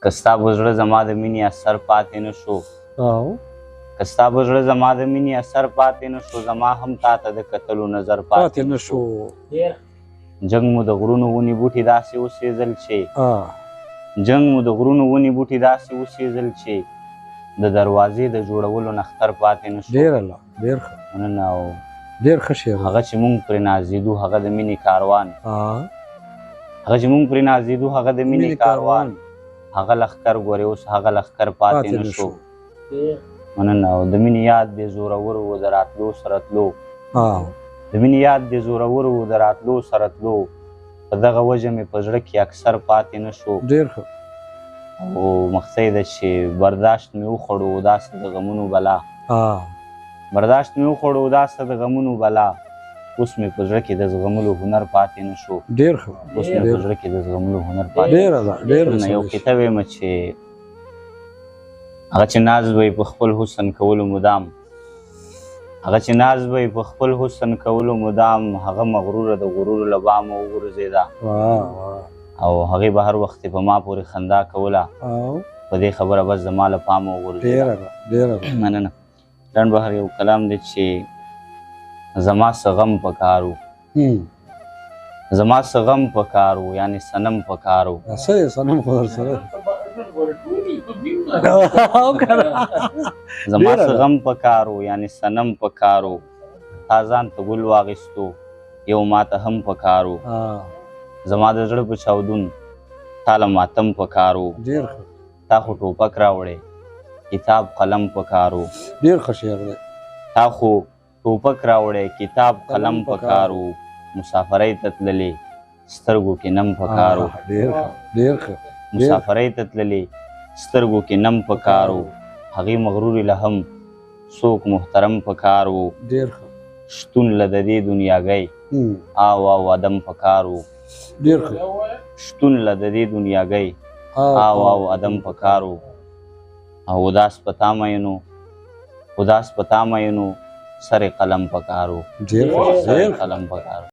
که ستا په زړه زما د مینې اثر پاتې نه شو که ستا په زړه زما د مینې اثر پاتې نه شو زما هم تا ته د کتلو نظر پاتې نه شو جنګ مو د غرونو ونې بوټي داسې وسېزل چې جنګ مو د غرونو ونې بوټي داسې وسېزل چې د دروازې د جوړولو نختر پاتې نه شو مننه او هغه چې مونږ پرې نازېدو هغه د مینې کاروان هغه چې مونږ پرې نازېدو هغه د مینې کاروان هغه لښکر ګورې اوس هغه لښکر پاتې نه شو مننه او د مینې یاد دې زورور و د راتلو سره تلو د مینې یاد دې زورور و د راتلو سره تلو په دغه وجه مې په زړه کې اکثر پاتې نه شو او مقصد ده چې برداشت مې وخوړو داسې د غمونو بلا برداشت مې وخوړو داسې د غمونو بلا اوس مې په زړه کې د زغملو هنر پاتې نه شو اوس مې په زړه کې د زغملو هنر پاتې نه یو کتاب یم چې هغه چې ناز به په خپل حسن کولو مدام هغه چې ناز به په خپل حسن کولو مدام هغه مغروره د غرور له بامه وغورځېده او هغې به هر وخت په ما پورې خندا کوله په دې خبره بس زما له پامه وغورځېده مننه لنډ بهر یو کلام دی چې زما څه غم په کار و زما څه غم په کار و یعنې صنم په کار و زما څه غم په کار و یعنې صنم په کار و تا ځان ته ګل واخیستو یو ماته هم په کار و زما د زړه په چاودون تا له ماتم په کار و تا خو ټوپک راوړی کتاب قلم په کار و تا خو ټوپک راوړی کتاب قلم په کار و مسافرۍ ته تللې سترګو کې نم په کار و مسافرۍ ته تللې سترګو کې نم په کار و هغې مغرورې له هم څوک محترم په کار و شتون له د دې دنیاګۍ آو او ادم په کار و شتون له د دې دنیاګۍ آو او ادم په کار و او اداس په تا مینو اداس په تا مینو سر قلم په کار و سر قلم په کار